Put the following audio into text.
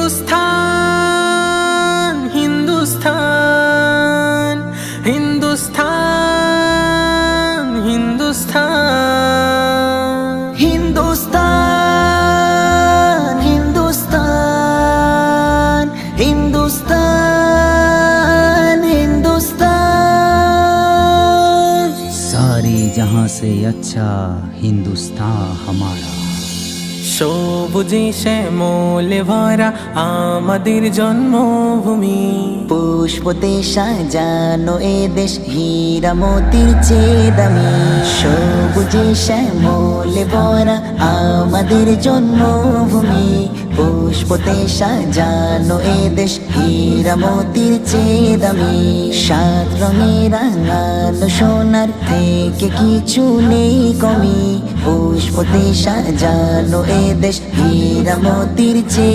हिंदुस्तान हिंदुस्तान हिंदुस्तान हिंदुस्तान हिंदुस्तान हिंदुस्तान हिंदुस्तान हिंदुस्तान सारे जहां से अच्छा हिंदुस्तान हमारा। সবুজে শ্যামলে ভরা আমাদের জন্মভূমি, পুষ্পতে সাজানো এ দেশ হীরা মোতির চেয়ে দামি। সবুজে শ্যামলে ভরা আমাদের জন্মভূমি, পুষ্পতে সাজানো এ দেশ হীরা মোতির চেয়ে দামি। সাত রঙে রাঙানো সোনার থেকে কিছু নেই কমি, পুষ্পতে সাজানো এ দেশ হীরা মোতির চেয়ে